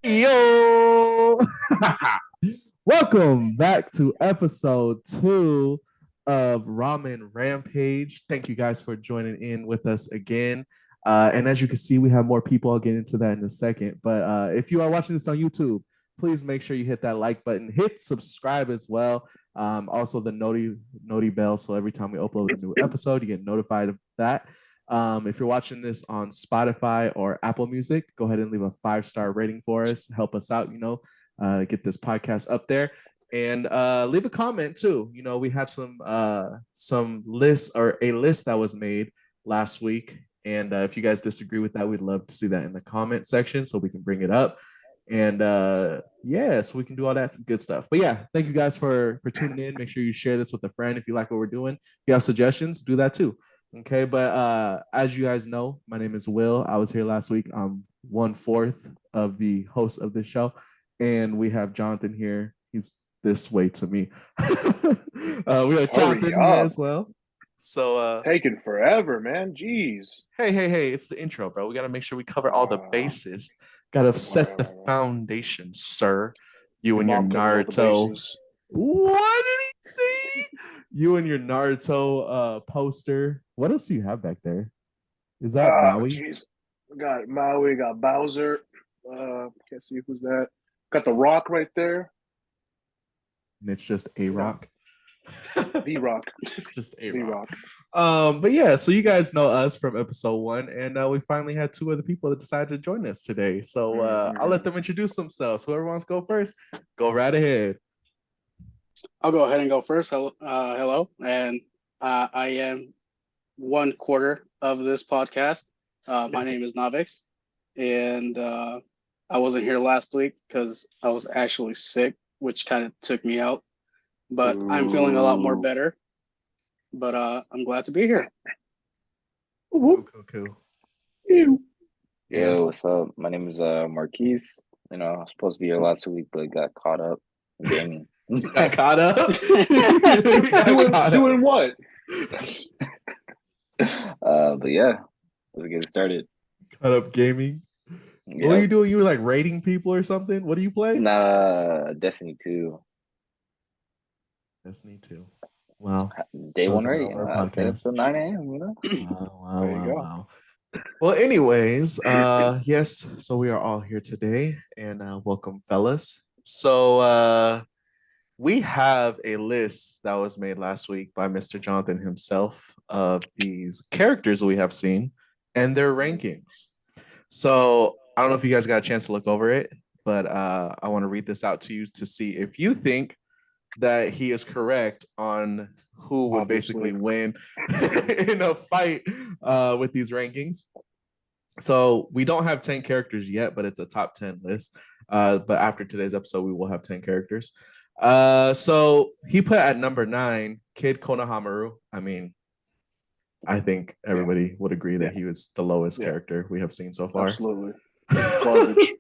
Yo! Welcome back to episode 2 of Ramen Rampage. Thank you guys for joining in with us again. And as you can see, we have more people. I'll get into that in a second. But if you are watching this on YouTube, please make sure you hit that like button, hit subscribe as well. Also, the noti bell. So every time we upload a new episode, you get notified of that. If you're watching this on Spotify or Apple Music, go ahead and leave a 5-star rating for us. Help us out, get this podcast up there. And leave a comment too. We had some lists or a list that was made last week. And if you guys disagree with that, we'd love to see that in the comment section so we can bring it up. And so we can do all that good stuff. But yeah, thank you guys for tuning in. Make sure you share this with a friend if you like what we're doing. If you have suggestions, do that too. Okay, but as you guys know, my name is Will. I was here last week. I'm 1/4 of the host of this show, and we have Jonathan here. He's this way to me. We have Jonathan here as well. So taking forever, man. Jeez. Hey, it's the intro, bro. We gotta make sure we cover all the bases. Gotta set the foundation, sir. You and your Naruto. What did he say? You and your Naruto poster. What else do you have back there? Is that Maui? Geez. We got Maui, got Bowser. Can't see who's that. Got the Rock right there. And it's just a Rock. The Rock. Just a Rock. But yeah, so you guys know us from episode 1, and we finally had 2 other people that decided to join us today. So I'll let them introduce themselves. Whoever wants to go first, go right ahead. I'll go ahead and go first. Hello, and I am 1/4 of this podcast. My name is Navix, and I wasn't here last week because I was actually sick, which kind of took me out. But I'm feeling a lot more better. But I'm glad to be here. Cool. Yo, what's up? My name is Marquise. I was supposed to be here last week, but got caught up in gaming. Got caught up? Doing what? But yeah, let's get started. Caught up gaming? Yep. What are you doing? You were like raiding people or something? What do you play? Destiny 2. Destiny 2. Wow. Day one rating. It's 9 a.m., Wow. Well, anyways, yes, so we are all here today, and welcome, fellas. So we have a list that was made last week by Mr. Jonathan himself of these characters we have seen and their rankings. So I don't know if you guys got a chance to look over it, but I want to read this out to you to see if you think that he is correct on who would basically win in a fight with these rankings. So we don't have 10 characters yet, but it's a top 10 list. But after today's episode, we will have 10 characters. So he put at number 9, Kid Konohamaru. I mean, I think everybody would agree that he was the lowest character we have seen so far. Absolutely. Garbage.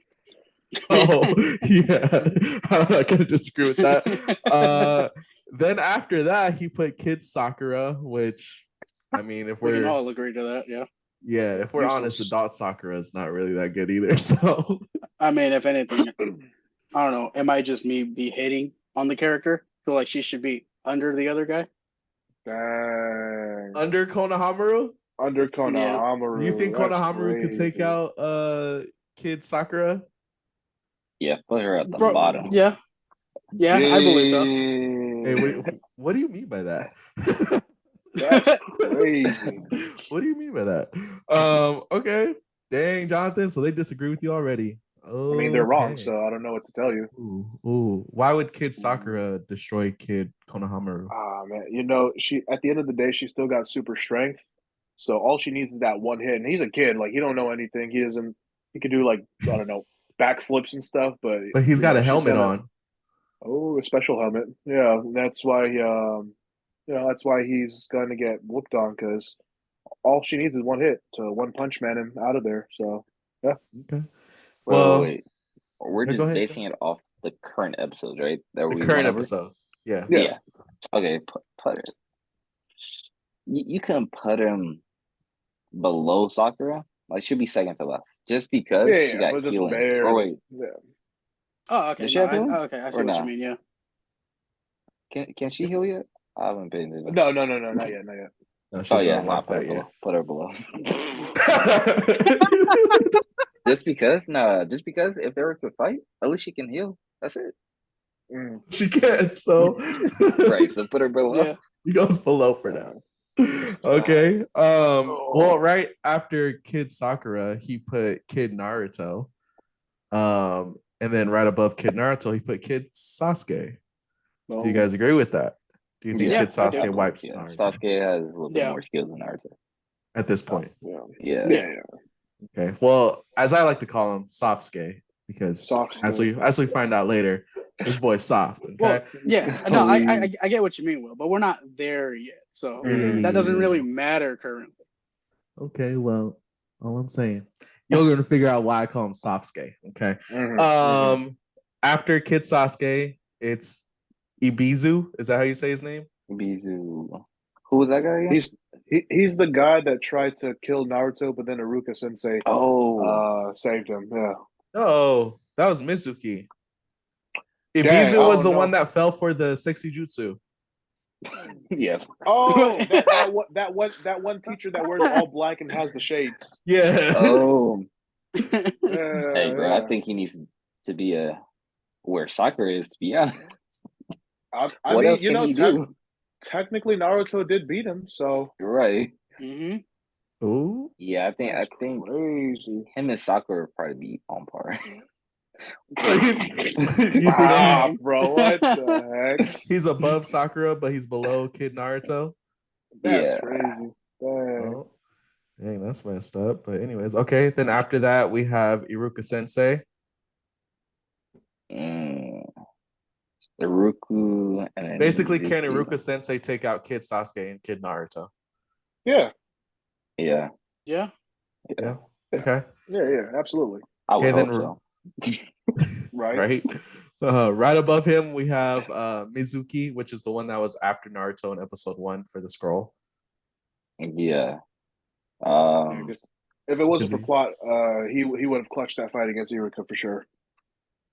Oh, yeah. I'm not going to disagree with that. Then after that, he put Kid Sakura, which, I mean, if we can all agree to that, yeah. Yeah, if we're honest, adult Sakura is not really that good either. So, I mean, if anything, I don't know. It might just be hating on the character. Feel like she should be under the other guy. Dang. Under Konohamaru? Under Konohamaru. You think Konohamaru could take out Kid Sakura? Yeah, put her at the bottom. Yeah, I believe so. Hey, what do you mean by that? That's crazy. What do you mean by that? Okay. Dang, Jonathan. So they disagree with you already. I mean, they're wrong, so I don't know what to tell you. Ooh. Why would Kid Sakura destroy Kid Konohamaru? Man, she at the end of the day, she still got super strength. So all she needs is that one hit. And he's a kid, like he don't know anything. He could do like, I don't know, backflips and stuff, but he's got a helmet on. Oh, a special helmet. Yeah, that's why that's why he's going to get whooped on, because all she needs is one hit to one punch man him out of there. So yeah. Okay. Wait. We're just basing it off the current episodes, right? The current episodes. Yeah. Okay, put it. You can put him below Sakura, Like she'll be second to last, just because Yeah, she got but just healing. barely. Or wait, Yeah. Oh, okay. Does she No, have healing? okay. I see Or what no? you mean. Yeah. Can she heal yet? I haven't been there. No, not yet, not yet. No, Oh she's yeah, not nah, like that yet. put her below. Just because if they were to fight, at least she can heal. That's it. Mm. She can't, so Right, so put her below. Yeah. he goes below for now. Okay. Well, right after Kid Sakura, he put Kid Naruto. And then right above Kid Naruto, he put Kid Sasuke. Do you guys agree with that? Do you think Yeah, Kid I do. Sasuke wipes Yeah, Naruto Sasuke has a little bit Yeah. more skills than Naruto. at this point? Yeah. Yeah. Yeah. Okay. Well, as I like to call him, Softsuke, because Soft. as we find out later, this boy's soft. Okay. Well, yeah. No, I get what you mean, Will, but we're not there yet, so that doesn't really matter currently. Okay. Well, all I'm saying, you're gonna figure out why I call him Softsuke. Okay. Mhm. After Kid Sasuke, it's Ibizu. Is that how you say his name? Bizu. Who was that guy again? He's the guy that tried to kill Naruto, but then Iruka Sensei saved him. Yeah. No, that was Mizuki. Dang, Ibizu was the no. one that fell for the sexy jutsu. Yeah. Oh, that one teacher that wears all black and has the shades. Yeah. Oh. Yeah, Hey, bro, I think he needs to be where Sakura is, to be honest. I What mean, else can he do? technically Naruto did beat him, so Right. Mm-hmm. Ooh. Yeah, I think crazy. him and Sakura would probably be on par. You think Stop, bro. What the heck? he's above Sakura, but he's below Kid Naruto? That's Yeah. crazy. Dang. Oh, dang, that's messed up. But anyways, okay. Then after that, we have Iruka Sensei. Iruku and then Basically, can Mizuki. Iruka Sensei take out Kid Sasuke and Kid Naruto? Yeah. Yeah. Yeah. Yeah. Okay. Yeah, absolutely. I would Okay, hope so. Right. Right above him, we have Mizuki, which is the one that was after Naruto in episode 1 for the scroll. Yeah. If it wasn't for plot, he would have clutched that fight against Iruka for sure.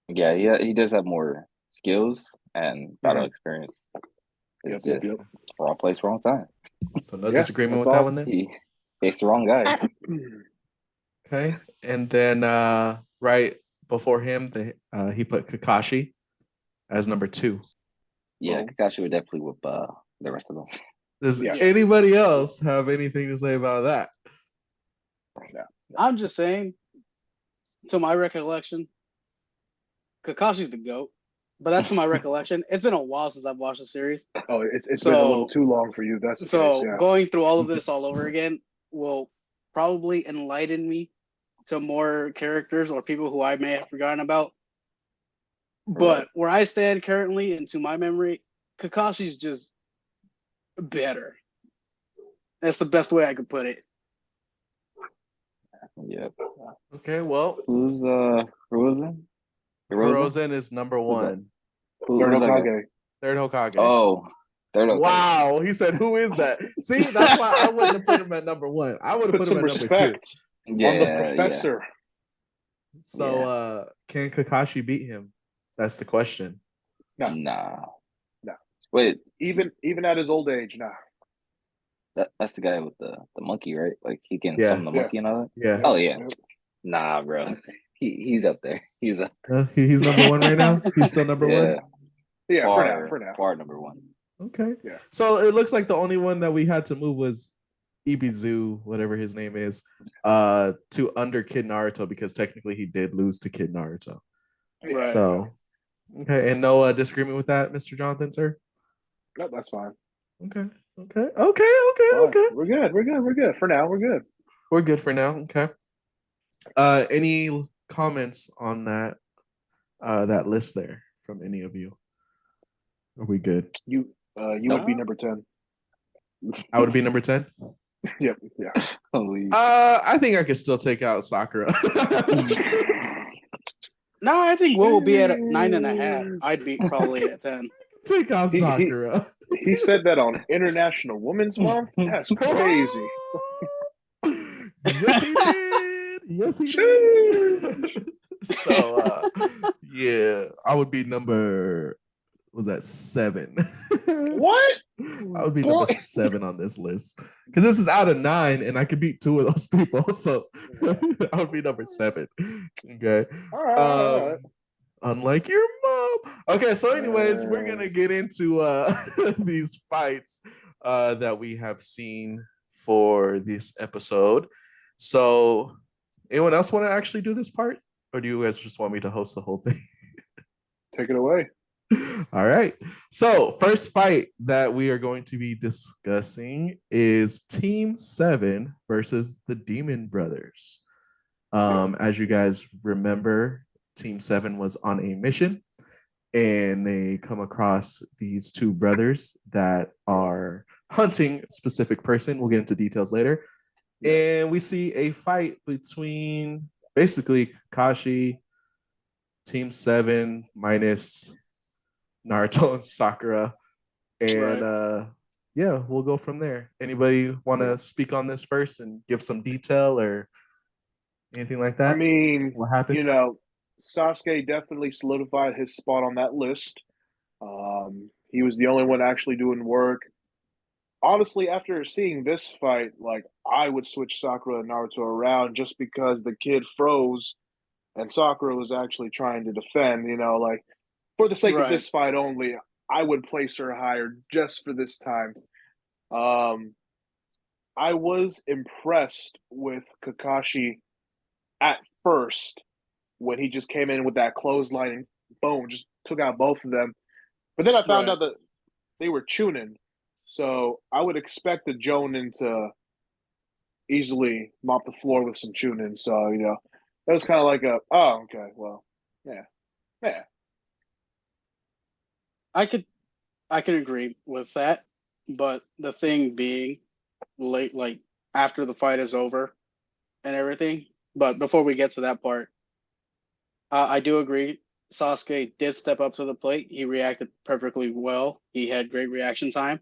Yeah, he does have more skills and battle experience. It's just wrong place, wrong time. So no disagreement with that one then? He faced the wrong guy. Okay. And then right before him, he put Kakashi as number 2. Yeah, Kakashi would definitely whip the rest of them. Does anybody else have anything to say about that? I'm just saying, to my recollection, Kakashi's the GOAT. But that's to my recollection. It's been a while since I've watched the series. Oh, it's been a little too long for you. That's the case, yeah. Going through all of this all over again will probably enlighten me to more characters or people who I may have forgotten about. But where I stand currently, and to my memory, Kakashi's just better. That's the best way I could put it. Yep. Okay, well, who's Hiruzen? Hiruzen is number 1. Third Hokage. Third Hokage. Oh, third Hokage. Wow. He said, who is that? See, that's why I wouldn't have put him at number 1. I would have put him at number 2. On the professor. Yeah. So can Kakashi beat him? That's the question. Nah. No. Wait. Even at his old age, nah. That's the guy with the monkey, right? Like he can summon the monkey and all that? Yeah. Oh yeah. Nah, bro. He's up there. He's up there. He's number 1 right now? He's still number 1? Yeah, for now. Far number 1. Okay. Yeah. So it looks like the only one that we had to move was Ibizu, whatever his name is, to under Kid Naruto, because technically he did lose to Kid Naruto. Right. So, okay. And no disagreement with that, Mr. Jonathan, sir? No, that's fine. Okay. Fine. We're good. For now, we're good. We're good for now. Okay. Any comments on that that list there from any of you? Are we good? You would be number 10. I would be number 10. Yep. Yeah. I think I could still take out Sakura. No, I think Will be at 9.5. I'd be probably at 10. Take out Sakura. He said that on International Women's Month. That's crazy. Yes, he did. Yes, he did. So yeah, I would be number was that 7? What? I would be Boy. number 7 on this list because this is out of 9, and I could beat 2 of those people. So I would be number 7. Okay. All right, all right. Unlike your mom. Okay, so anyways, we're gonna get into these fights that we have seen for this episode. So, anyone else want to actually do this part, or do you guys just want me to host the whole thing? Take it away. All right. So, first fight that we are going to be discussing is Team 7 versus the Demon Brothers. As you guys remember, Team 7 was on a mission, and they come across these 2 brothers that are hunting a specific person. We'll get into details later. And we see a fight between basically Kakashi, Team 7 minus Naruto and Sakura. And yeah, we'll go from there. Anybody want to speak on this first and give some detail or anything like that? I mean, what happened? Sasuke definitely solidified his spot on that list. He was the only one actually doing work. Honestly, after seeing this fight, like I would switch Sakura and Naruto around just because the kid froze and Sakura was actually trying to defend, like for the sake of this fight only, I would place her higher just for this time. I was impressed with Kakashi at first when he just came in with that clothesline and boom, just took out both of them. But then I found out that they were Chunin. So I would expect the Jonin to easily mop the floor with some Chunin. So, that was kind of like okay, well, yeah. I could agree with that, but the thing being, like after the fight is over and everything. But before we get to that part, I do agree. Sasuke did step up to the plate. He reacted perfectly well. He had great reaction time,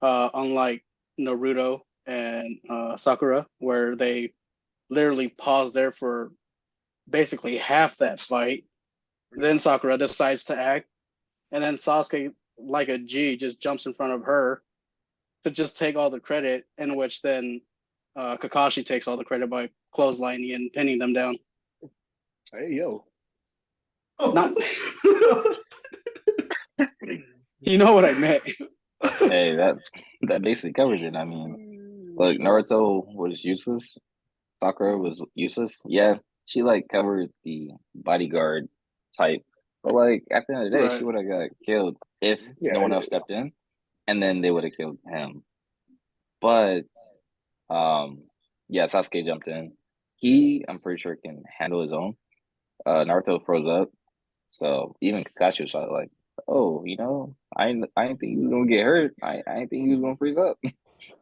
unlike Naruto and Sakura, where they literally paused there for basically half that fight. Then Sakura decides to act, and then Sasuke, like a G, just jumps in front of her to just take all the credit, in which then Kakashi takes all the credit by clotheslining and pinning them down. Hey, yo. Not... You know what I meant. Hey, that basically covers it. I mean, look, Naruto was useless. Sakura was useless. Yeah, she covered the bodyguard type, but at the end of the day, she would have got killed if no one else stepped in, and then they would have killed him. But yeah, Sasuke jumped in. I'm pretty sure, can handle his own. Naruto froze up, so even Kakashi was like, "Oh, I didn't think he was gonna get hurt. I didn't think he was gonna freeze up." He's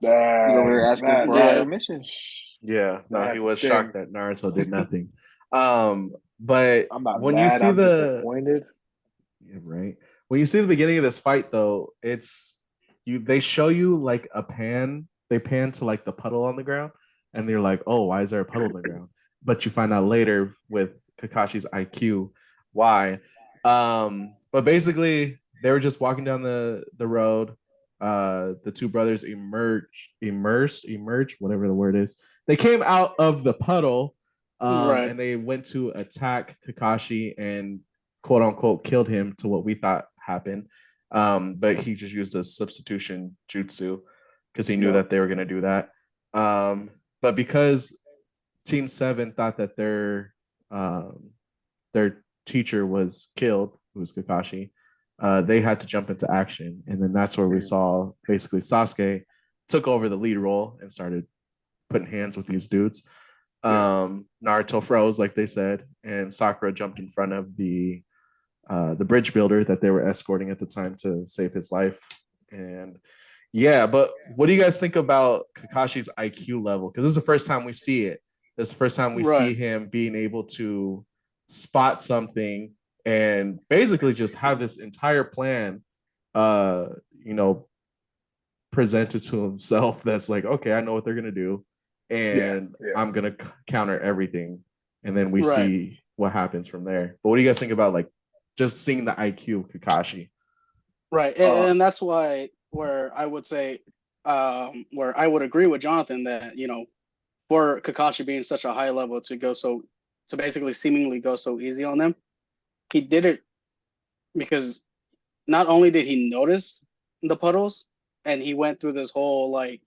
over here asking for higher missions. Yeah, no, he was shocked that Naruto did nothing. But when you see disappointed. Yeah, right. When you see the beginning of this fight, though, they show you a pan. They pan to the puddle on the ground, and they're like, "Oh, why is there a puddle on the ground?" But you find out later with Kakashi's IQ why. But basically, they were just walking down the road. The 2 brothers emerged, whatever the word is. They came out of the puddle, and they went to attack Kakashi and quote unquote killed him, to what we thought happened. But he just used a substitution jutsu because he knew that they were going to do that. But because Team 7 thought that their teacher was killed, who was Kakashi, they had to jump into action. And then that's where we saw basically Sasuke took over the lead role and started putting hands with these dudes. Naruto froze, like they said, and Sakura jumped in front of the bridge builder that they were escorting at the time to save his life. And yeah, but what do you guys think about Kakashi's IQ level? Because this is the first time we see it. This is the first time we see him being able to spot something and basically just have this entire plan, presented to himself. That's like, okay, I know what they're gonna do, and I'm gonna counter everything, and then we Right. see what happens from there. But what do you guys think about like just seeing the IQ of Kakashi? Right, and that's why where I would say, where I would agree with Jonathan that for Kakashi being such a high level to basically seemingly go so easy on them, he did it because not only did he notice the puddles, and he went through this whole like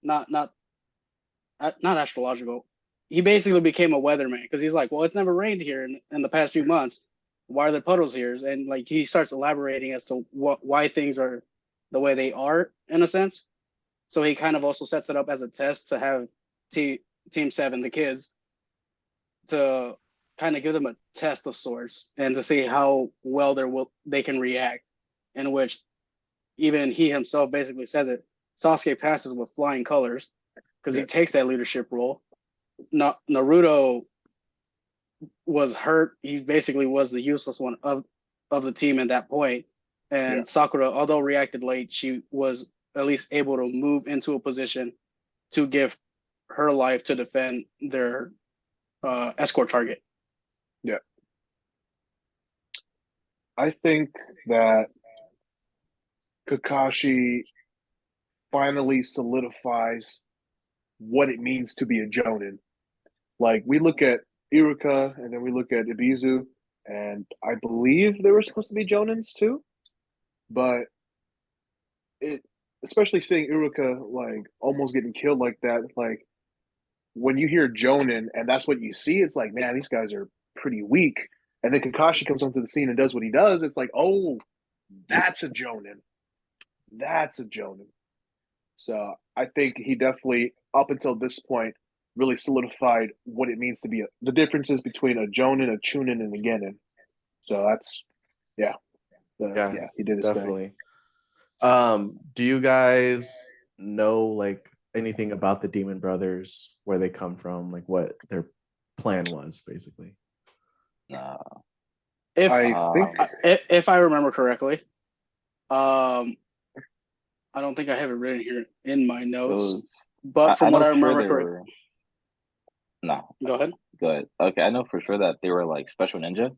not astrological. He basically became a weatherman because he's like, well, it's never rained here in the past few months. Why are there puddles here? And like he starts elaborating as to why things are the way they are in a sense. So he kind of also sets it up as a test to have Team Seven, the kids, to kind of give them a test of sorts and to see how well they can react. In which even he himself basically says it. Sasuke passes with flying colors because he takes that leadership role. Naruto was hurt. He basically was the useless one of the team at that point. And Sakura, although reacted late, she was at least able to move into a position to give her life to defend their escort target. Yeah. I think that Kakashi finally solidifies what it means to be a Jonin. Like, we look at Iruka and then we look at Ibizu, and I believe they were supposed to be Jonins too. But especially seeing Iruka like almost getting killed like that, like when you hear Jonin and that's what you see, it's like, man, these guys are pretty weak. And then Kakashi comes onto the scene and does what he does. It's like, oh, that's a Jonin. That's a Jonin. So I think he definitely, up until this point, really solidified what it means to be the differences between a Jonin, a Chunin, and a Genin. So that's, he did his Definitely. Do you guys know like anything about the Demon Brothers, where they come from, like what their plan was, basically? If I remember correctly, I don't think I have it written here in my notes, but from what I remember correctly. No. Go ahead. Okay, I know for sure that they were like special ninja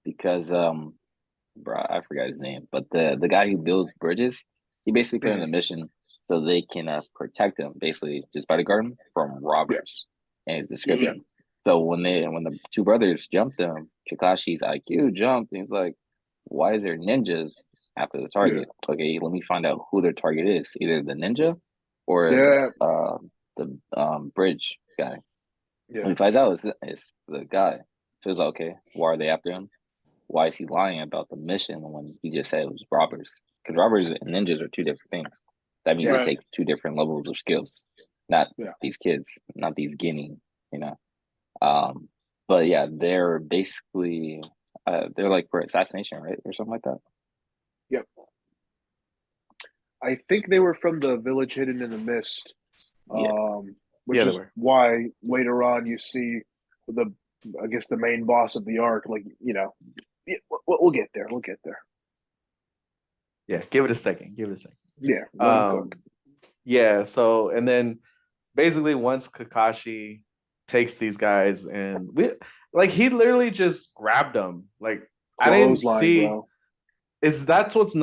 because bro, I forgot his name, but the guy who builds bridges, he basically put in a mission so they can protect him, basically just bodyguard him from robbers in his description. So when the two brothers jumped them, Kakashi's IQ jumped, and he's like, why is there ninjas after the target? Okay, let me find out who their target is, either the ninja or the bridge guy. When he finds out it's the guy. So he's like, okay, why are they after him? Why is he lying about the mission when he just said it was robbers? Because robbers and ninjas are two different things. That means it takes two different levels of skills. Not these kids, not these guinea, you know. But yeah, they're basically they're like for assassination, right, or something like that. Yep. I think they were from the village hidden in the mist. Which is why later on you see the main boss of the arc, like, we'll get there. We'll get there. Yeah, give it a second. Yeah. Yeah. So, and then basically once Kakashi takes these guys, and he literally just grabbed them. Like, I didn't see. Bro. That's what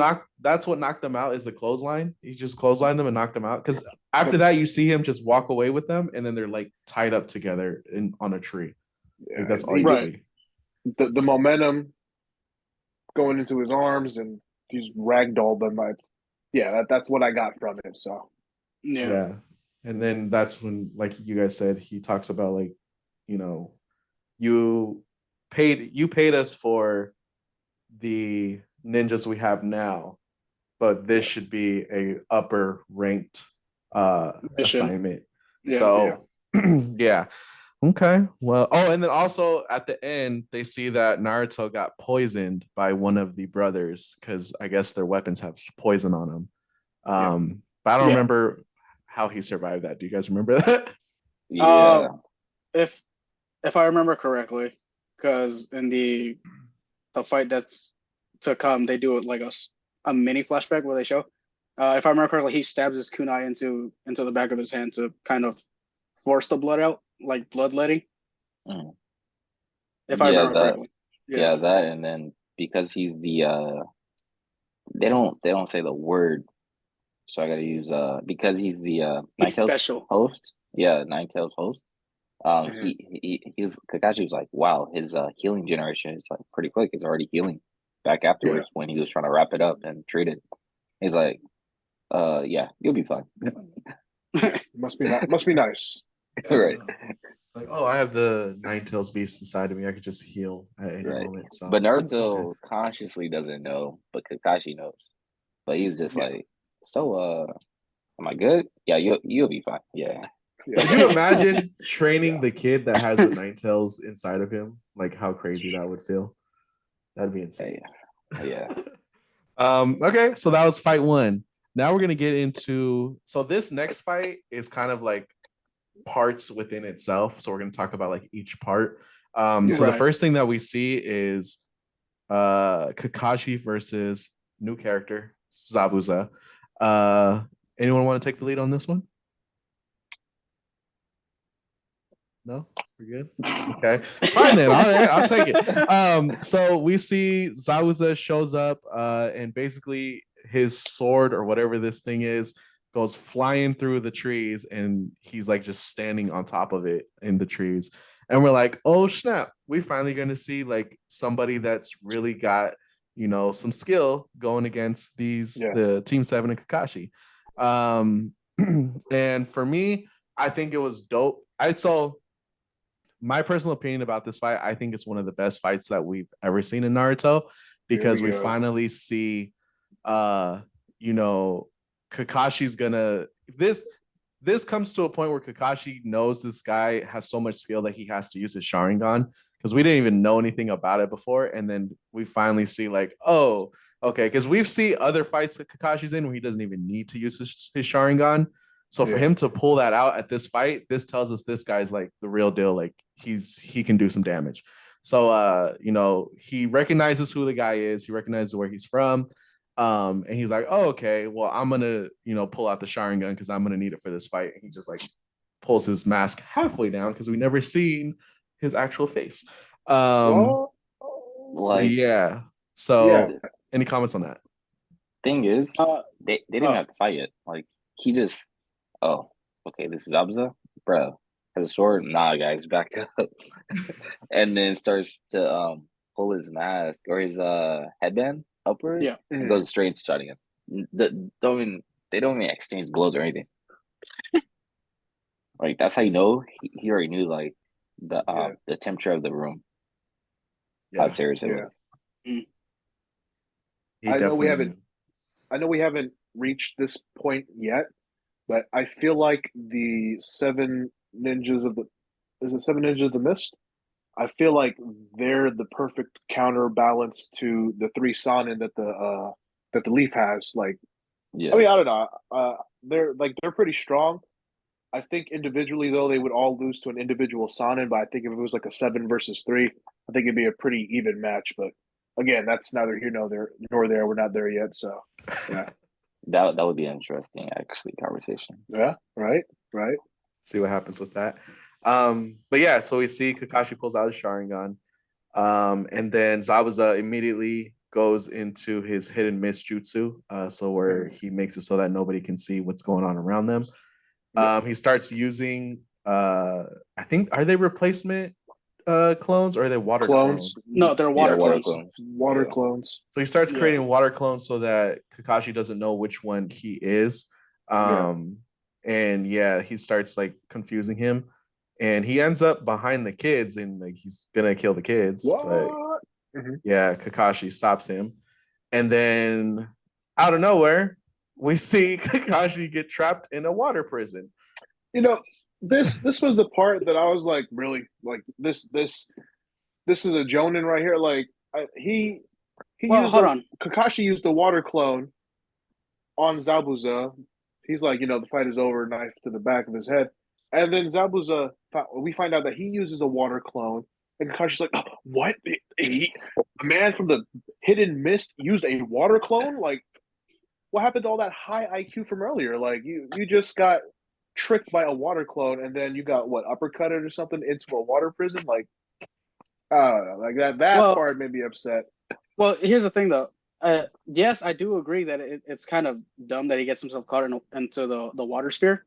knocked them out, is the clothesline. He just clotheslined them and knocked them out. Because after that, you see him just walk away with them, and then they're like tied up together on a tree. Yeah, like, that's all you see. The momentum going into his arms, and he's ragdolled them. That's what I got from it. So yeah. And then that's when, like you guys said, he talks about like, you paid us for the ninjas we have now, but this should be a upper ranked assignment. Yeah. Okay. Well, and then also at the end, they see that Naruto got poisoned by one of the brothers because I guess their weapons have poison on them. But I don't remember how he survived that. Do you guys remember that? Yeah. If I remember correctly, because in the fight that's to come, they do it like a mini flashback where they show. If I remember correctly, he stabs his kunai into the back of his hand to kind of force the blood out, like bloodletting. Mm. If I remember correctly. Yeah, that, and then because he's the they don't say the word, so I gotta use because he's the He's Ninetales special. host. Yeah, Ninetales host. Mhm. He was Kakashi was like, wow, his healing generation is like pretty quick. It's already healing back afterwards when he was trying to wrap it up and treat it. He's like, yeah, you'll be fine. Must be nice. Right. Like, oh, I have the Ninetales beast inside of me. I could just heal at any Right. moment. So, But okay. Naruto consciously doesn't know, but Kakashi knows. But he's just like, so am I good? Yeah, you'll be fine. Yeah. Could you imagine training the kid that has the Ninetales inside of him? Like how crazy that would feel. That'd be insane. Yeah. Okay, so that was fight one. Now we're gonna get into this next fight is kind of like parts within itself. So we're gonna talk about like each part. So the first thing that we see is Kakashi versus new character Zabuza. Anyone want to take the lead on this one? No, we're good. Okay, fine then. All right, I'll take it. So we see Zabuza shows up, and basically his sword or whatever this thing is goes flying through the trees, and he's like just standing on top of it in the trees. And we're like, oh snap, we finally going to see like somebody that's really got some skill going against the Team 7 and Kakashi. And for me, I think it was dope. My personal opinion about this fight, I think it's one of the best fights that we've ever seen in Naruto because we finally see Kakashi's gonna this comes to a point where Kakashi knows this guy has so much skill that he has to use his Sharingan because we didn't even know anything about it before, and then we finally see like, oh, okay, because we've seen other fights that Kakashi's in where he doesn't even need to use his Sharingan. So for him to pull that out at this fight, this tells us this guy's like the real deal. Like he can do some damage. So he recognizes who the guy is. He recognizes where he's from. And he's like, oh, okay, well, I'm gonna, pull out the Sharingan because I'm gonna need it for this fight. And he just like pulls his mask halfway down because we never seen his actual face. So any comments on that? Thing is, they didn't have to fight it. Like he just, oh, okay, this is Abza, bro. Has a sword? Nah, guys, back up. And then starts to pull his mask or his headband upward and goes straight into shotting him. They don't even exchange blows or anything. Like that's how you know he already knew like the temperature of the room. How serious it was. I know we haven't reached this point yet, but I feel like the Seven Ninjas of the Mist? I feel like they're the perfect counterbalance to the three Sanin that the Leaf has. Like, I mean, I don't know. They're pretty strong. I think individually though they would all lose to an individual Sanin, but I think if it was like a 7 versus 3, I think it'd be a pretty even match. But again, that's neither here nor there. We're not there yet, so yeah. That would be an interesting actually conversation. Yeah, right. See what happens with that. But yeah, so we see Kakashi pulls out his Sharingan, and then Zabuza immediately goes into his hidden mist jutsu, so where he makes it so that nobody can see what's going on around them. He starts using, I think, are they replacement clones or are they water clones? No, they're water clones. Water clones. So he starts creating water clones so that Kakashi doesn't know which one he is. And he starts like confusing him. And he ends up behind the kids and like he's gonna kill the kids. But Kakashi stops him. And then out of nowhere, we see Kakashi get trapped in a water prison. This was the part that I was like, really, like this is a Jonin right here. Like Kakashi used the water clone on Zabuza. He's like, the fight is over, knife to the back of his head. And then Zabuza, we find out that he uses a water clone. And Kakashi's like, oh, what? A man from the hidden mist used a water clone? Like, what happened to all that high IQ from earlier? Like, you just got tricked by a water clone, and then you got what, uppercutted or something into a water prison. Like, I don't know, like that part made me upset. Well, here's the thing though. Yes, I do agree that it's kind of dumb that he gets himself caught into the water sphere,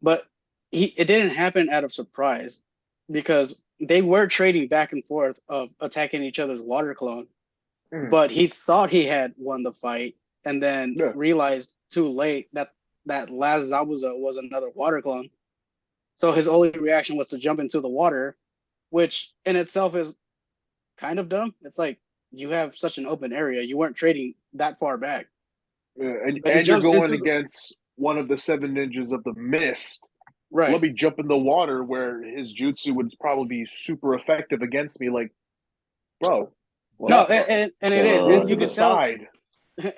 but it didn't happen out of surprise because they were trading back and forth of attacking each other's water clone, but he thought he had won the fight and then realized too late that last Zabuza was another water clone. So his only reaction was to jump into the water, which in itself is kind of dumb. It's like, you have such an open area. You weren't trading that far back. Yeah, and you're going against one of the 7 ninjas of the mist. Right. Let me jump in the water where his jutsu would probably be super effective against me. Like, bro. No, and it is. And you can tell, side.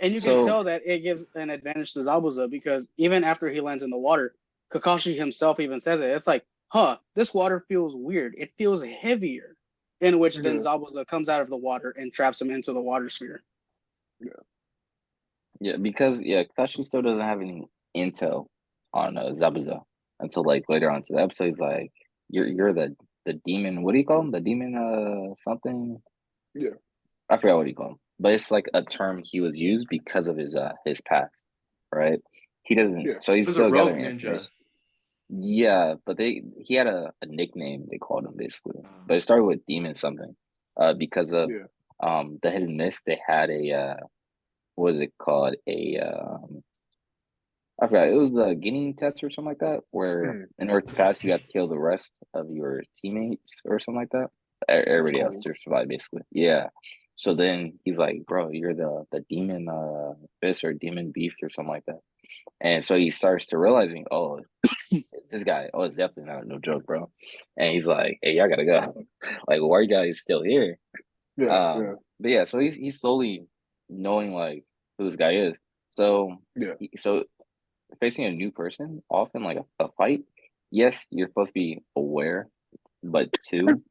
And you can tell that it gives an advantage to Zabuza because even after he lands in the water, Kakashi himself even says it. It's like, this water feels weird. It feels heavier. In which then Zabuza comes out of the water and traps him into the water sphere. Yeah, because Kakashi still doesn't have any intel on Zabuza until like later on to the episode. He's like, "You're the demon. What do you call him? The demon something." Yeah, I forgot what he called him, but it's like a term he was used because of his past, right? He doesn't. Yeah. So he's still gathering information. Yeah, but he had a nickname they called him basically, but it started with demon something, because of the hidden mist. They had a what was it called, I forgot, it was the Guinea test or something like that, where in order to pass you have to kill the rest of your teammates or something like that, everybody else to survive basically. Yeah, so then he's like, bro, you're the demon fish or demon beast or something like that. And so he starts to realizing, oh, this guy, it's definitely not no joke, bro. And he's like, hey, I gotta go. Like, why are you guys still here? But yeah, so he's slowly knowing like who this guy is. So so facing a new person, often like a fight, yes, you're supposed to be aware, but 2,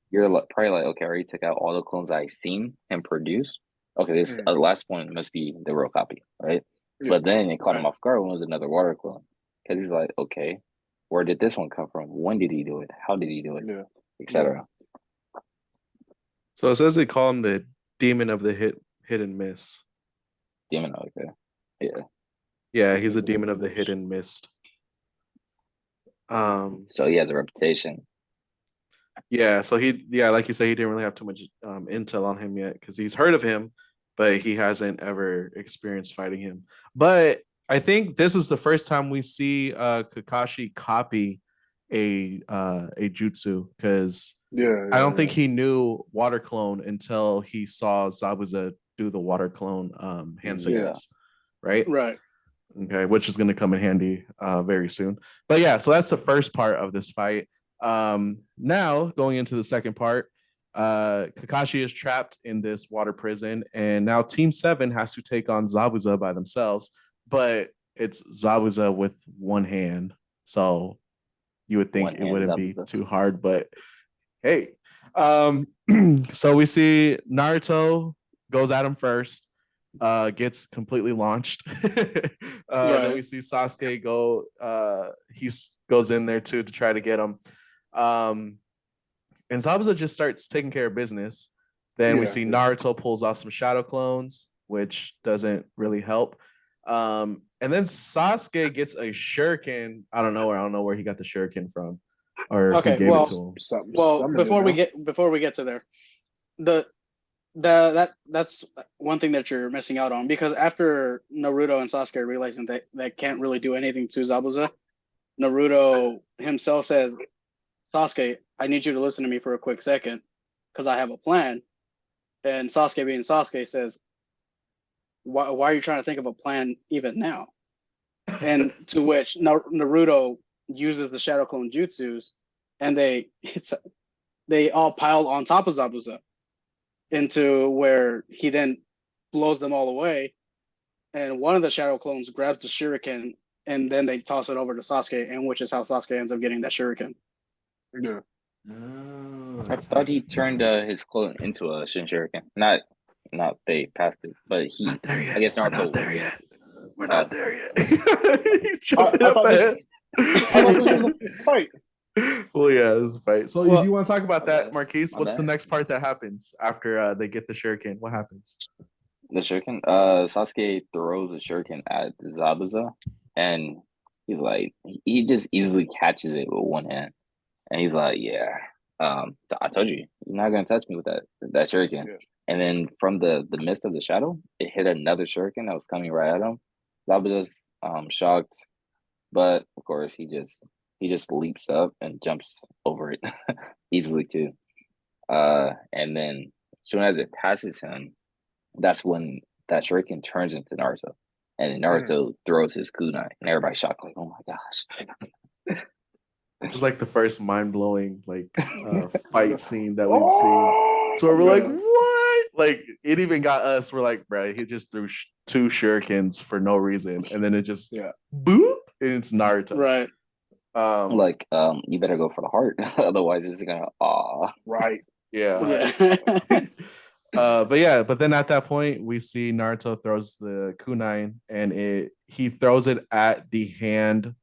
you're probably like, okay, I already took out all the clones I've seen and produced. Okay, this last one must be the real copy, right? But then it caught him off guard when it was another water clone. Because he's like, okay, where did this one come from? When did he do it? How did he do it? Etc. So it says they call him the demon of the hit and miss. Demon, okay. Yeah. Yeah, he's a demon of the hidden mist. So he has a reputation. Yeah, so like you said, he didn't really have too much intel on him yet because he's heard of him, but he hasn't ever experienced fighting him. But I think this is the first time we see Kakashi copy a jutsu because I don't think he knew water clone until he saw Zabuza do the water clone hand signals, right? Right. Okay, which is going to come in handy very soon. But yeah, so that's the first part of this fight. Now going into the second part, Kakashi is trapped in this water prison, and now Team 7 has to take on Zabuza by themselves, but it's Zabuza with one hand. So you would think it wouldn't be too hard, but hey. So we see Naruto goes at him first, gets completely launched. Then we see Sasuke go, he goes in there too to try to get him. And Zabuza just starts taking care of business. Then we see Naruto pulls off some shadow clones, which doesn't really help. And then Sasuke gets a shuriken. I don't know where he got the shuriken from, or who gave it to him. Before we get to there, that's one thing that you're missing out on, because after Naruto and Sasuke realizing that they can't really do anything to Zabuza, Naruto himself says, Sasuke, I need you to listen to me for a quick second because I have a plan. And Sasuke, being Sasuke, says, why are you trying to think of a plan even now? And to which Naruto uses the Shadow Clone Jutsus, and they all pile on top of Zabuza into where he then blows them all away. And one of the Shadow Clones grabs the Shuriken, and then they toss it over to Sasuke, and which is how Sasuke ends up getting that Shuriken. Yeah. I thought he turned his clone into a Shuriken. Not they passed it, but he. Not there yet. I guess We're not there yet. We're not there yet. Jumping up ahead. I thought this was a fight. Well, yeah, this is a fight. So, if Well- you want to talk about that, Marquise, My what's the bad. next part that happens after they get the shuriken? What happens? The shuriken. Sasuke throws a shuriken at Zabuza, and he's like, he just easily catches it with one hand, and he's like, "Yeah, I told you, you're not gonna touch me with that shuriken." Yeah. And then from the mist of the shadow, it hit another shuriken that was coming right at him. Zabuza's shocked, but of course he just leaps up and jumps over it easily too. And then as soon as it passes him, that's when that shuriken turns into Naruto. And then Naruto throws his kunai, and everybody's shocked, like, "Oh my gosh!" It's like the first mind-blowing fight scene that we've seen. Oh, So we're like, Yeah. what? Like, it even got us. We're like, bro, he just threw two shurikens for no reason, and then it just boop, and it's Naruto. Right. Like, you better go for the heart, otherwise it's gonna right. Yeah. Yeah. But then at that point, we see Naruto throws the kunai, and he throws it at the hand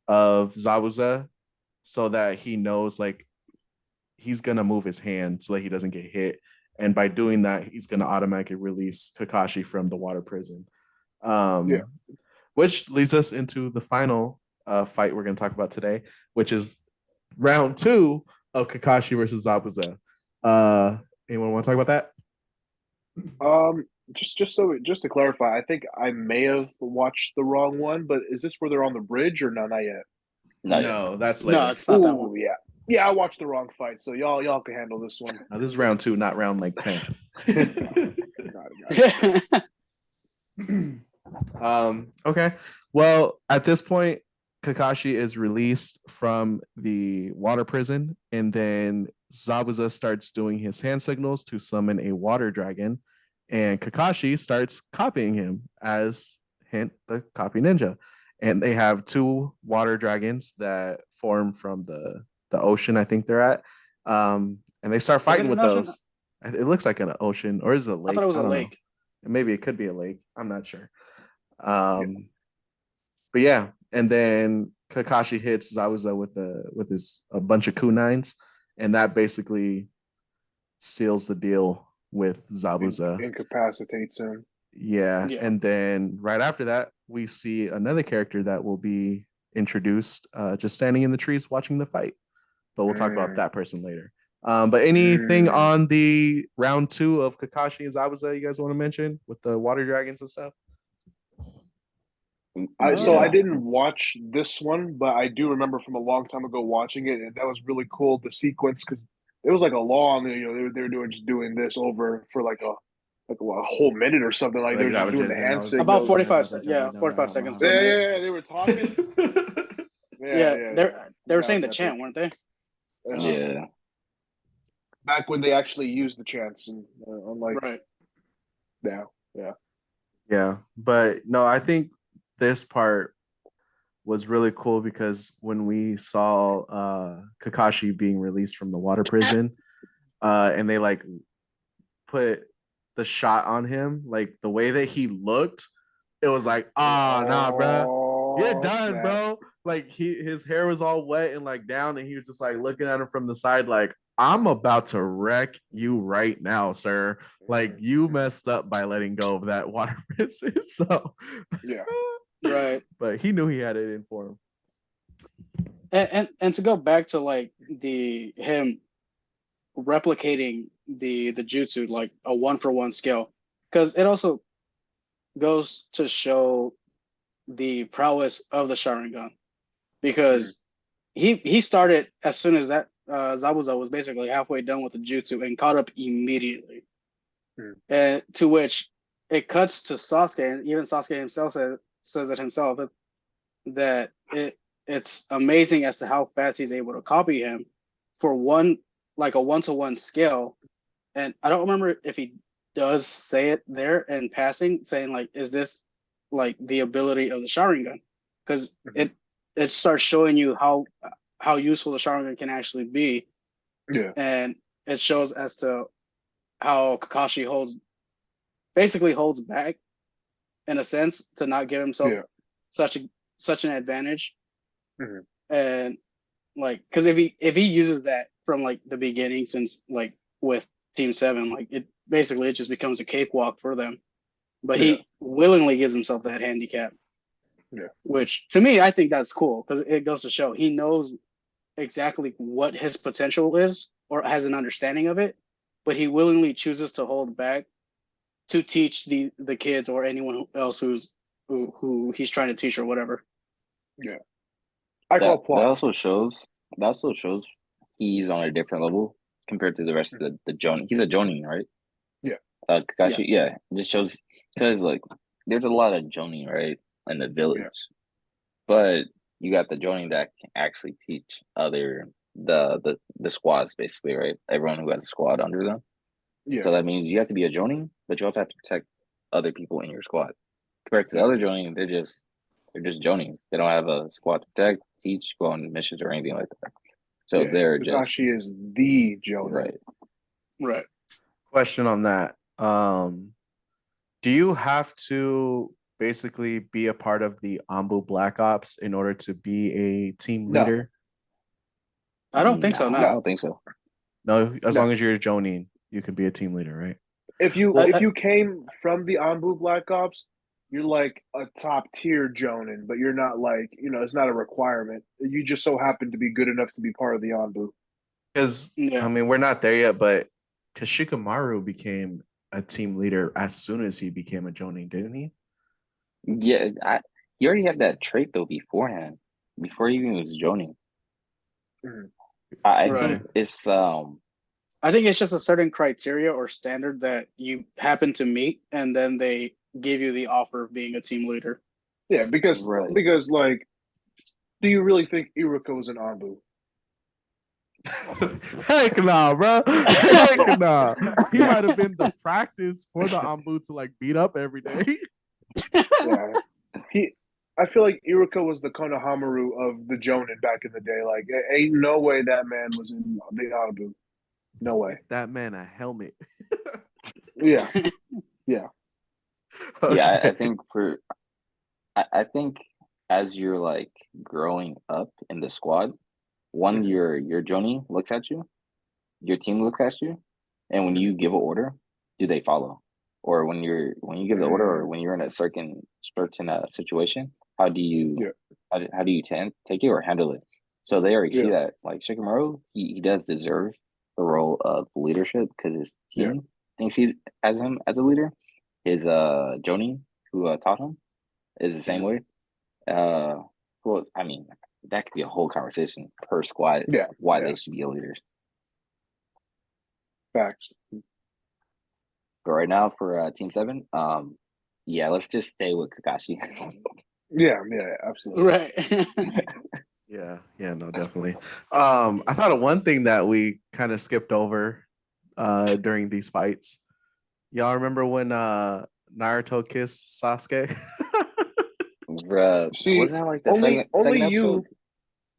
of Zabuza, so that he knows like he's gonna move his hand so that he doesn't get hit, and by doing that, he's gonna automatically release Kakashi from the water prison. Which leads us into the final fight we're gonna talk about today, which is round 2 of Kakashi versus Zabuza. Anyone want to talk about that? Just to clarify, I think I may have watched the wrong one, but is this where they're on the bridge or not yet? No, that's later. No, it's not that one. Yeah, I watched the wrong fight, so y'all can handle this one. No, this is round 2, not round like 10. Okay. Well, at this point, Kakashi is released from the water prison, and then Zabuza starts doing his hand signals to summon a water dragon, and Kakashi starts copying him as hint the copy ninja. And they have 2 water dragons that form from the ocean, I think they're at. And they start fighting with those. It looks like an ocean, or is it a lake? I thought it was a lake. Know. Maybe it could be a lake. I'm not sure. But yeah, and then Kakashi hits Zabuza with a bunch of kunines, and that basically seals the deal with Zabuza. Incapacitates him. Yeah, and then right after that, we see another character that will be introduced, just standing in the trees watching the fight. But we'll talk about that person later. But anything on the round 2 of Kakashi and Zabuza you guys want to mention with the water dragons and stuff? So I didn't watch this one, but I do remember from a long time ago watching it, and that was really cool. The sequence, because it was like a long, they were doing this over for like a whole minute or something. Like they were just doing the hand signals. About 45 seconds. Yeah, 45 seconds. Yeah, they were talking. They were saying the chant, weren't they? Yeah. Back when they actually used the chants, and unlike right. now, yeah. But no, I think this part was really cool because when we saw Kakashi being released from the water prison, and they like put the shot on him, like the way that he looked, it was like, nah, bro, you're done, bro. Like his hair was all wet and like down, and he was just like looking at him from the side, like, I'm about to wreck you right now, sir. Like you messed up by letting go of that water prison. So yeah. Right. But he knew he had it in for him. And to go back to like him replicating the jutsu, like a 1-for-1 scale, because it also goes to show the prowess of the Sharingan, because he started as soon as that Zabuza was basically halfway done with the jutsu and caught up immediately, and to which it cuts to Sasuke, and even Sasuke himself says it himself, that it's amazing as to how fast he's able to copy him for a 1-to-1 scale. And I don't remember if he does say it there in passing, saying like, is this like the ability of the Sharingan? Because it starts showing you how useful the Sharingan can actually be. Yeah. And it shows as to how Kakashi holds back in a sense to not give himself such an advantage. And like, because if he uses that from like the beginning, since like with Team 7, like it just becomes a cakewalk for them. But he willingly gives himself that handicap. Yeah. Which to me, I think that's cool because it goes to show he knows exactly what his potential is or has an understanding of it, but he willingly chooses to hold back to teach the kids or anyone else who he's trying to teach or whatever. Yeah. I call plot. That also shows he's on a different level compared to the rest of the Jonin. He's a Jonin, right? Yeah. Kakashi, yeah. It just shows because like there's a lot of Jonin, right, in the village, but you got the Jonin that can actually teach other the squads basically, right? Everyone who has a squad under them. Yeah. So that means you have to be a Jonin, but you also have to protect other people in your squad. Compared to the other Jonin, they're just Jonins. They don't have a squad to protect, teach, go on missions or anything like that. So they're just Kakashi is the Jonin. Right. Question on that. Do you have to basically be a part of the Ambu Black Ops in order to be a team leader? I don't think so. No, I don't think so. No, as long as you're a Jonin, you can be a team leader, right? If you came from the Anbu Black Ops, you're like a top tier Jonin, but you're not like, it's not a requirement. You just so happen to be good enough to be part of the Anbu. Because I mean, we're not there yet, but because Shikamaru became a team leader as soon as he became a Jonin, didn't he? Yeah, he already had that trait though beforehand, before he even was Jonin. I think it's I think it's just a certain criteria or standard that you happen to meet, and then they give you the offer of being a team leader. Yeah, because like, do you really think Iruka was an Anbu? Heck nah, bro. Heck nah. He might have been the practice for the Anbu to like beat up every day. Yeah. I feel like Iruka was the Konohamaru of the Jonin back in the day. Like, ain't no way that man was in the Anbu. No way. That man a helmet. Yeah. Yeah. Okay. Yeah, I think as you're like growing up in the squad, one your Jonin looks at you, your team looks at you, and when you give an order, do they follow? Or when you give the order, or when you're in a certain situation, how do you take it or handle it? So they already see that. Like Shikamaru, he does deserve the role of leadership because his team thinks he's as him as a leader. His Jonin, who taught him, is the same way. Well, I mean, that could be a whole conversation per squad. Why they should be leaders. Facts. But right now for Team 7, let's just stay with Kakashi. Yeah, absolutely. Right. Yeah, no, definitely. I thought of one thing that we kind of skipped over during these fights. Y'all remember when Naruto kissed Sasuke? Bruh, see, wasn't that like the only second you episode?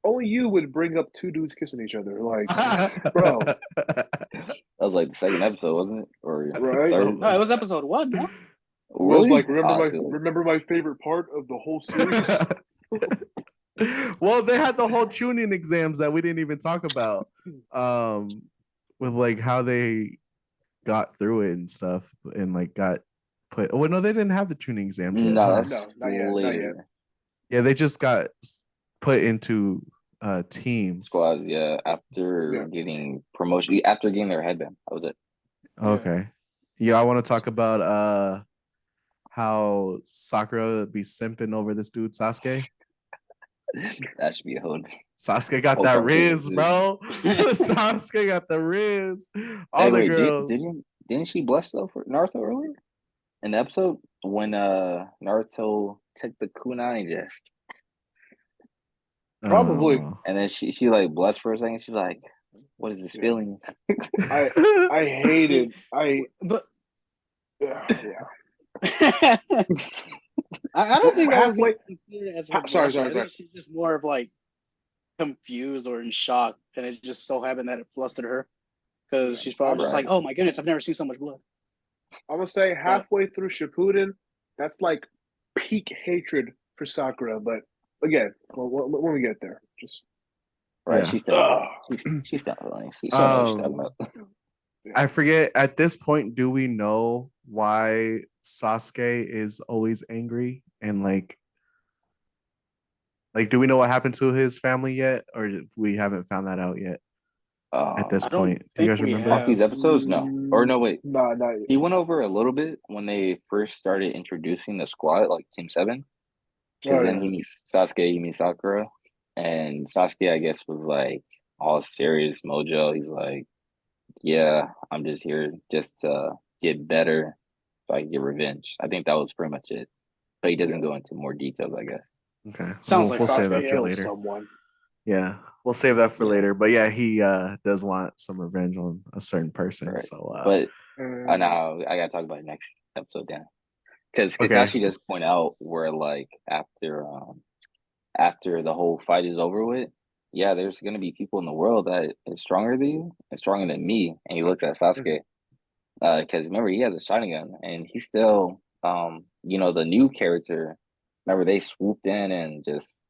only you would bring up two dudes kissing each other. Like, bro. That was like the second episode, wasn't it? Or right? third? No, it was episode 1, no? Really? It was like, remember my favorite part of the whole series? Well, they had the whole tuning exams that we didn't even talk about, with like how they got through it and stuff, and like got put. Oh no, they didn't have the tuning exams yet. No, not yet. Yeah, they just got put into teams. Squads, after getting promotion, after getting their headband. That was it. Okay. Yeah, I want to talk about how Sakura be simping over this dude Sasuke. That should be a whole. Sasuke got that riz, bro. Sasuke got the riz. All the girls. Didn't she blush though for Naruto earlier in the episode when Naruto took the kunai and just probably, and then she like blushed for a second. She's like, "What is this feeling?" I hated but yeah. I don't think that halfway. As her Sorry. I think she's just more of like confused or in shock, and it just so happened that it flustered her because she's probably just like, "Oh my goodness, I've never seen so much blood." I'm gonna say halfway through Shippuden, that's like peak hatred for Sakura, but again, when we get there, just Right, Yeah. she's still she's still like she don't know what she's talking about. I forget at this point, do we know why Sasuke is always angry and like do we know what happened to his family yet, or we haven't found that out yet at this I don't point? Do you think guys we remember? Off have. these episodes, no. Or no, wait. nah, not He went over a little bit when they first started introducing the squad, like Team Seven, because Oh then yeah. he meets Sasuke, he meets Sakura, and Sasuke, I guess, was like all serious mojo. He's like, "Yeah, I'm just here just to get better, so I can get revenge." I think that was pretty much it, but he doesn't go into more details, I guess. Okay, Sounds like we'll save Sasuke, that for yeah. later. Someone. Yeah, we'll save that for Yeah. later. But yeah, he does want some revenge on a certain person. Right. So But Uh, now I gotta talk about it next episode, then, because Okay. Kakashi does point out where like after the whole fight is over with, yeah, there's gonna be people in the world that is stronger than you and stronger than me. And he looks at Sasuke, because remember he has a Sharingan, and he's still the new character. Remember they swooped in and just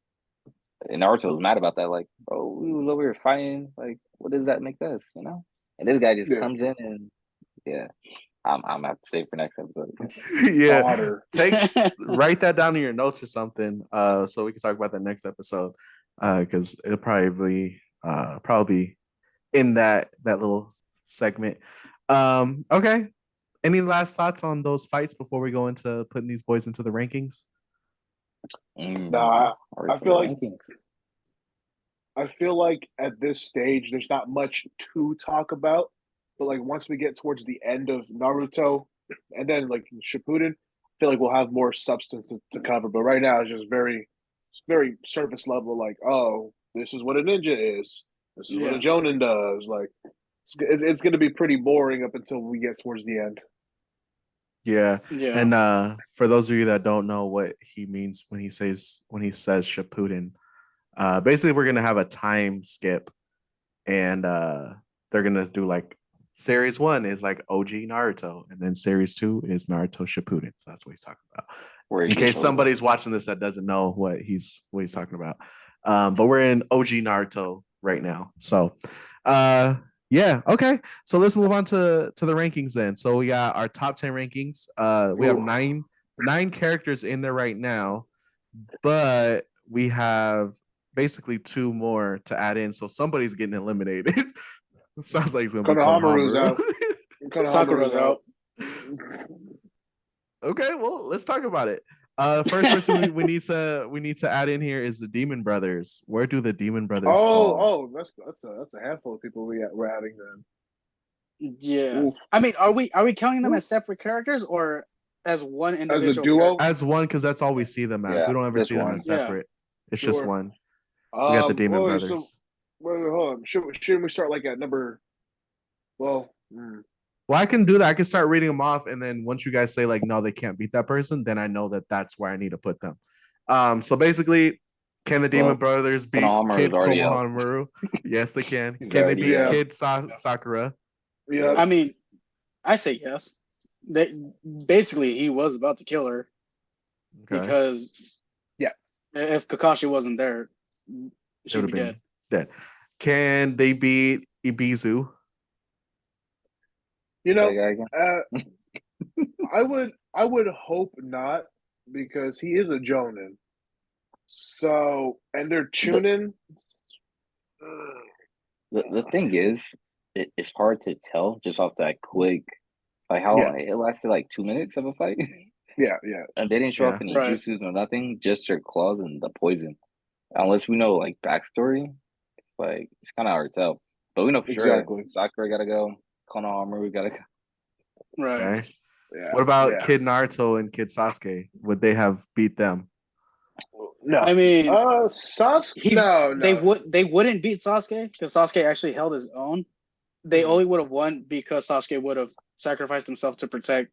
and Naruto was mad about that. Like, bro, we was over here fighting. Like, what does that make us? And this guy just Yeah. comes in and yeah, I'm gonna have to save for next episode. yeah, Fodder. write that down in your notes or something, so we can talk about that next episode, because it'll probably in that little segment. Okay. Any last thoughts on those fights before we go into putting these boys into the rankings? Nah, Or I for feel the like- rankings. I feel like at this stage, there's not much to talk about. But like once we get towards the end of Naruto, and then like Shippuden, I feel like we'll have more substance to cover. But right now, it's just very surface level. Like, oh, this is what a ninja is. This is what a Yeah. Jonin does. Like, it's going to be pretty boring up until we get towards the end. Yeah. Yeah. And for those of you that don't know what he means when he says Shippuden, basically we're gonna have a time skip, and they're gonna do like series 1 is like OG Naruto, and then series 2 is Naruto Shippuden. So that's what he's talking about. Where In he case shows somebody's watching this that doesn't know what he's talking about, but we're in OG Naruto right now. So, yeah, okay. So let's move on to the rankings then. So we got our top 10 rankings. We have Ooh. nine characters in there right now, but we have basically 2 more to add in. So somebody's getting eliminated. It sounds like it's gonna be Konohamaru's Konohamaru. out. Sakura's out. Okay, well, let's talk about it. First person we need to add in here is the Demon Brothers. Where do the Demon Brothers fall? That's a handful of people we're adding then. Yeah. Oof. I mean, are we counting them as separate characters or as one individual duo? character? As one, because that's all we see them as. Yeah, We don't ever just see them one. as Yeah. separate. It's just Sure. one. We got the Demon wait, Brothers. wait, hold on. Shouldn't we start like at number? Well, Well, I can do that. I can start reading them off, and then once you guys say like no, they can't beat that person, then I know that that's where I need to put them. So basically, can the Demon Brothers beat Konohamaru's Kid already out. Konohamaru? Yes, they can. He's Can they already beat out. Kid Sakura? yeah. I mean, I say yes. Basically, he was about to kill her because if Kakashi wasn't there, she'd be dead. Can they beat Ibizu? You know, That guy again? I would hope not because he is a Jonin. So and they're tuning. The thing is, it's hard to tell just off that quick, like how long it lasted, like 2 minutes of a fight. Yeah. And they didn't show Yeah. off any Right. juices or nothing, just their claws and the poison. Unless we know like backstory, it's like it's kind of hard to tell. But we know for Exactly. sure Sakura gotta go, Konohamaru gotta go. Right. Okay. Yeah. What about yeah. Kid Naruto and Kid Sasuke? Would they have beat them? No. I mean, Sasuke. No. They wouldn't beat Sasuke because Sasuke actually held his own. They only would have won because Sasuke would have sacrificed himself to protect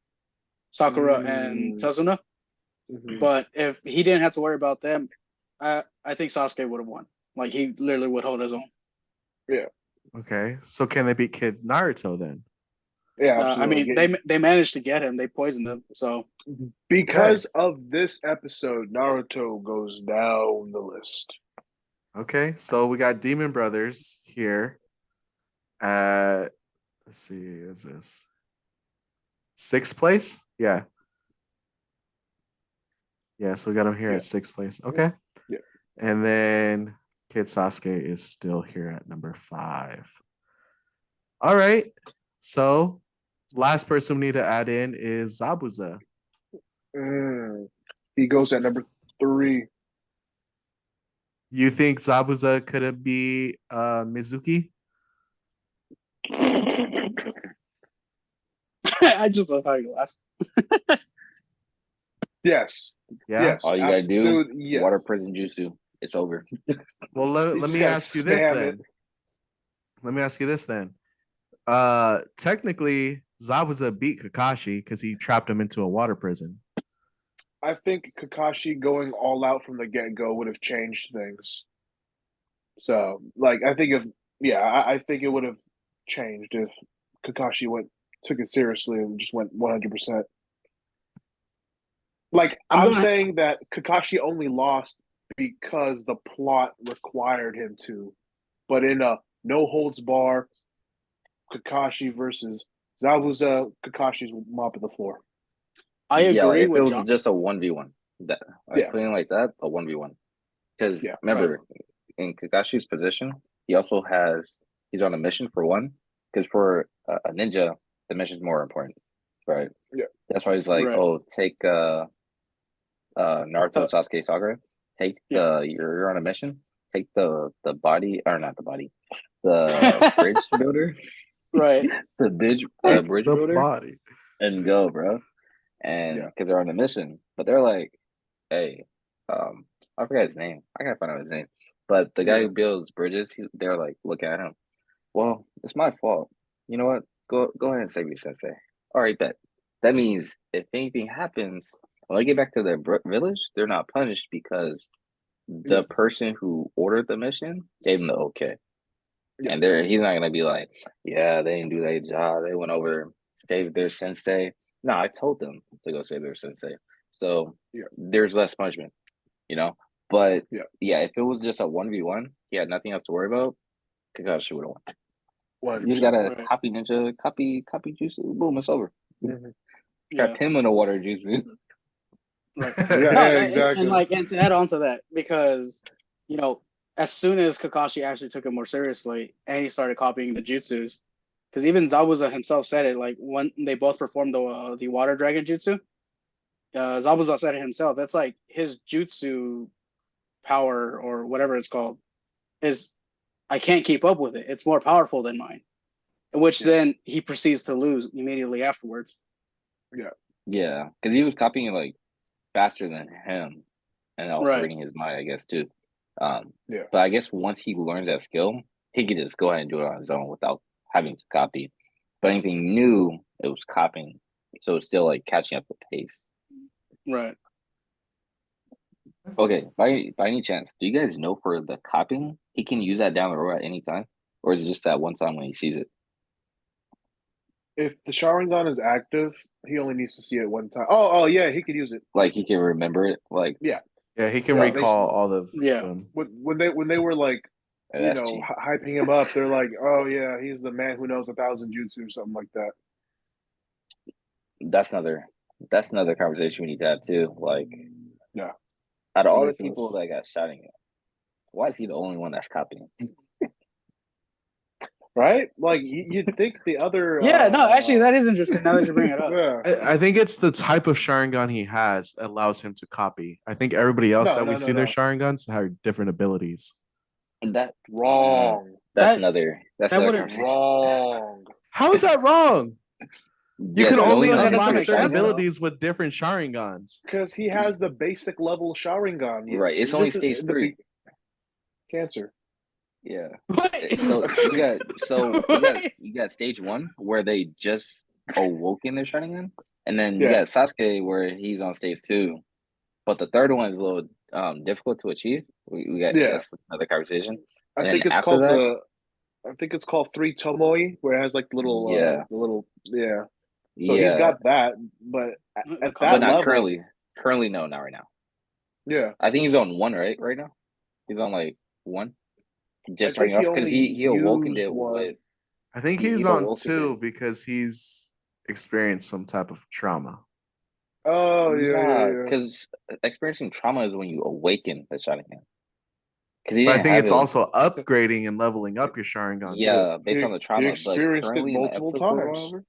Sakura and Tazuna. But if he didn't have to worry about them, I think Sasuke would have won. Like he literally would hold his own. Yeah. Okay. So can they beat Kid Naruto then? Yeah, I absolutely. mean, they managed to get him. They poisoned him. So Because of this episode, Naruto goes down the list. Okay, so we got Demon Brothers here. Let's see, is this sixth place? Yeah. Yeah, so we got him here at sixth place. Okay. Yeah. And then Kid Sasuke is still here at number 5. All right. So last person we need to add in is Zabuza. He goes at number 3. You think Zabuza could be Mizuki? I just love how you laugh. Yes. Yeah. Yes. All you gotta do, yeah. water prison jutsu. It's over. Well, let me ask you this then. Let me ask you this then. Technically, Zabuza beat Kakashi because he trapped him into a water prison. I think Kakashi going all out from the get-go would have changed things. So, like, I think I think it would have changed if Kakashi took it seriously and just went 100%. Like, I'm saying that Kakashi only lost because the plot required him to. But in a no holds bar, Kakashi versus Zabuza, Kakashi's mopping the floor. I agree if with it was John. just a 1v1. That putting it like that, a 1v1. Because remember, in Kakashi's position, he's on a mission for one. Because for a ninja, the mission's more important, right? Yeah, that's why he's like, take Naruto, Sasuke, Sakura. Take you're on a mission. Take the body, or not the body, the bridge builder, right? The bridge builder, body, and go, bro. And because they're on a mission, but they're like, hey, I forgot his name. I gotta find out his name. But the guy who builds bridges, they're like, look at him. Well, it's my fault. You know what? Go ahead and save your sensei. All right, bet. That means if anything happens, when they get back to their village, they're not punished because the person who ordered the mission gave them the okay. Yeah. And he's not gonna be like, yeah, they didn't do their job. They went over, saved their sensei. No, I told them to go save their sensei. So there's less punishment, you know. But if it was just a 1v1, he had nothing else to worry about. Kakashi would have won. You just gotta copy ninja, copy jutsu. Boom, it's over. Trap him in the water jutsu. Exactly. And to add on to that, because as soon as Kakashi actually took it more seriously and he started copying the jutsus, because even Zabuza himself said it, like when they both performed the water dragon jutsu, Zabuza said it himself. That's like his jutsu power or whatever it's called is I can't keep up with it. It's more powerful than mine, which then he proceeds to lose immediately afterwards. Yeah, because he was copying it like faster than him, and also reading his mind, I guess too. But I guess once he learns that skill, he could just go ahead and do it on his own without having to copy. But anything new, it was copying, so it's still like catching up the pace. Right. Okay. By any chance, do you guys know for the copying, he can use that down the road at any time, or is it just that one time when he sees it? If the Sharingan is active, he only needs to see it one time. Oh yeah, he could use it. Like he can remember it. Like yeah, he can recall all of them. When they were like, hyping him up, they're like, oh yeah, he's the man who knows 1,000 jutsu or something like that. That's another conversation we need to have too. Like, out of all the people that got shot at, why is he the only one that's copying? Right? Like you'd think the other. Actually, that is interesting. Now that you bring it up, I think it's the type of Sharingan he has that allows him to copy. I think everybody else that we see their Sharingans have different abilities. That's wrong. That's another wrong. How is that wrong? You can only unlock certain sense, abilities with different Sharingans. Because he has the basic level Sharingan. Right. It's only stage 3. Cancer. Yeah. So you got stage 1 where they just awoken their Sharingan, and then you got Sasuke where he's on stage 2. But the third one is a little difficult to achieve. We got that's another conversation. I think it's called I think it's called Three Tomoe, where it has like the little, Yeah. yeah. So he's got that, but at But that but not level, currently. Currently, no, not right now. yeah. I think he's on 1 right now. He's on like 1, just I think starting off he because only he awokened used it one. with. I think He he's on awokened 2 it. because he's experienced some type of trauma. Oh yeah. because experiencing trauma is when you awaken the Sharingan. Because he But I didn't think have it's it. also upgrading and leveling up your Sharingan too. Yeah, based on the He trauma. But experienced it currently in the multiple episodes we're going times. over,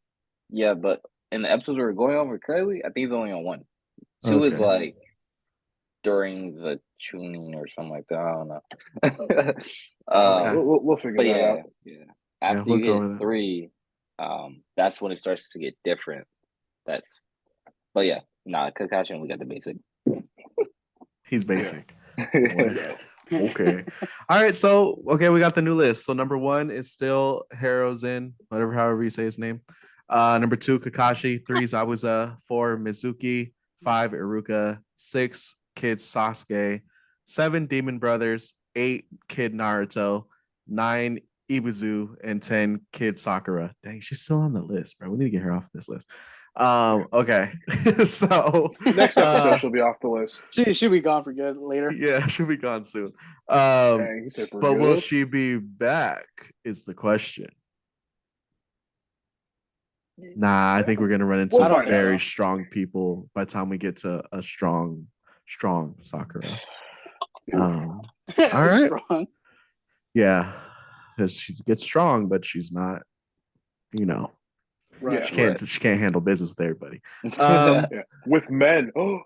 yeah, but in the episodes we're going over currently, I think he's only on 1. 2 is Okay. like during the tuning or something like that. I don't know. Okay. We'll figure But that out. yeah. After we'll you go hit with that. 3, that's when it starts to get different. But yeah, Kakashi only got the basic. He's basic. Yeah. Okay. All right. So, we got the new list. So, number 1 is still Hirozen, however you say his name. Number 2, Kakashi. 3, Zabuza. 4, Mizuki. 5, Iruka. 6, Kid Sasuke. 7, Demon Brothers. 8, Kid Naruto. 9, Ibuzu. And 10, Kid Sakura. Dang, she's still on the list, bro. We need to get her off this list. Okay. So Next episode she'll be off the list. She'll be gone for good later. Yeah, she'll be gone soon. Dang, he said for But good. will she be back? Is the question. Nah, I think we're gonna run into We'll find very out. strong people by the time we get to a strong Sakura. All right. Strong. Yeah, because she gets strong, but she's not. Right. She can't handle business with everybody. Yeah. With men. Oh,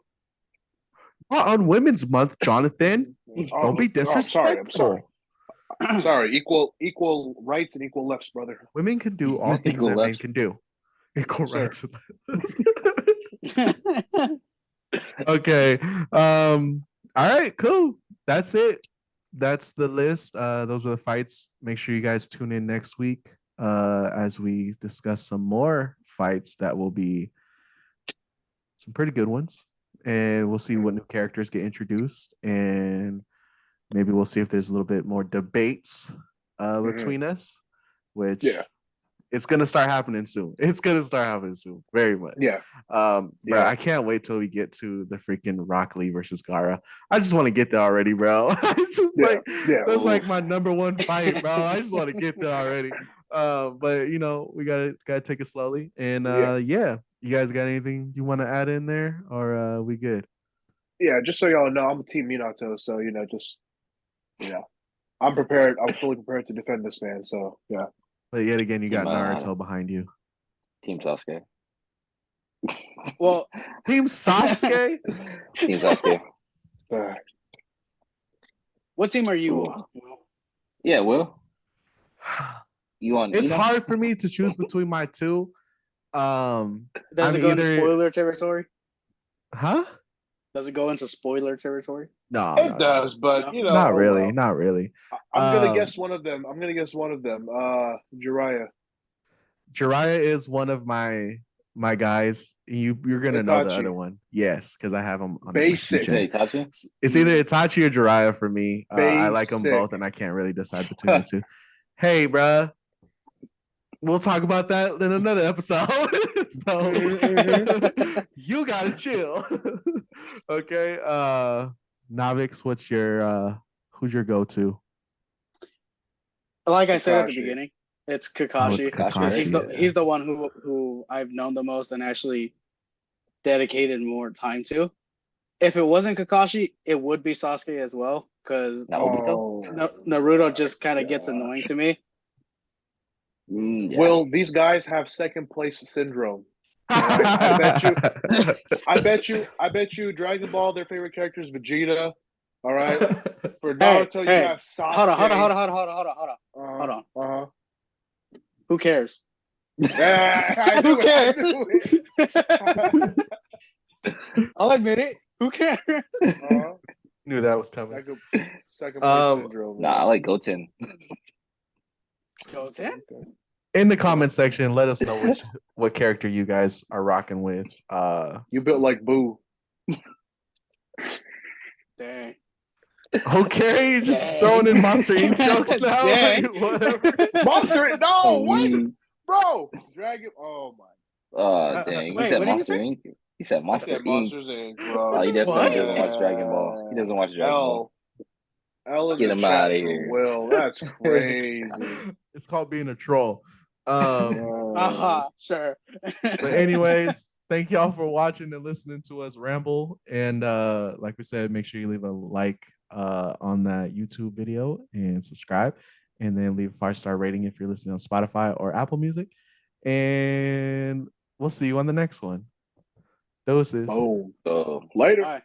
On Women's Month, Jonathan, don't be disrespectful. Sorry. Equal rights and equal lefts, brother. Women can do all things Equal that men lefts. can do. Equal Sir. rights. Okay. All right, cool. That's it. That's the list. Those are the fights. Make sure you guys tune in next week as we discuss some more fights that will be some pretty good ones. And we'll see what new characters get introduced. And maybe we'll see if there's a little bit more debates between us, which it's gonna start happening soon. Very much. Yeah. Bro, I can't wait till we get to the freaking Rock Lee versus Gara. I just want to get there already, bro. That's like my number 1 fight, bro. I just want to get there already. But we gotta take it slowly. And you guys got anything you want to add in there, or we good? Yeah, just so y'all know, I'm a team Minato, so I'm prepared. I'm fully prepared to defend this man. So yeah. But yet again, you got Naruto behind you. Team Sasuke. Well, Team Sasuke. Team Sasuke. What team are you? Yeah, Will. You on? It's hard for me to choose between my 2. Does it go into spoiler territory? Huh? Does it go into spoiler territory? No, it does, but not really. Not really. I'm gonna guess one of them. Jiraiya. Jiraiya is one of my guys. You're gonna know the other one. Yes, because I have them on basic. It's either Itachi or Jiraiya for me. I like them both, and I can't really decide between the 2. Hey, bruh. We'll talk about that in another episode. So you gotta chill. Okay. Navix, what's your who's your go-to? Like I said at the beginning, it's Kakashi. It's Kakashi. He's the one who I've known the most and actually dedicated more time to. If it wasn't Kakashi, it would be Sasuke as well, because Naruto just kind of gets annoying to me. Yeah. Will these guys have second place syndrome? Right? I bet you Dragon Ball, their favorite character is Vegeta. All right. For Naruto, you got Sasuke. Hold on. Who cares? Who cares? I'll admit it. Who cares? Knew that was coming. Second place syndrome. Nah, I like Goten. Goten? In the comment section, let us know what character you guys are rocking with. You built like Boo. Dang. Okay, just throwing in Monster Inc. jokes now. Dang. Whatever. Monster. No, Oh, what, we- bro? Dragon. Oh my. Oh, dang. He Wait, said what did you Monster say? Inc. He said I Monster said Inc. Monsters Inc. Bro. Oh, he definitely What? doesn't watch Dragon Ball. He doesn't watch Dragon Ball. L in Get the him chat outta for here. Will. That's crazy. It's called being a troll. Sure. But anyways, thank y'all for watching and listening to us ramble. And like we said, make sure you leave a like on that YouTube video and subscribe. And then leave a 5-star rating if you're listening on Spotify or Apple Music. And we'll see you on the next one. Doses. Boom. So Later. All right.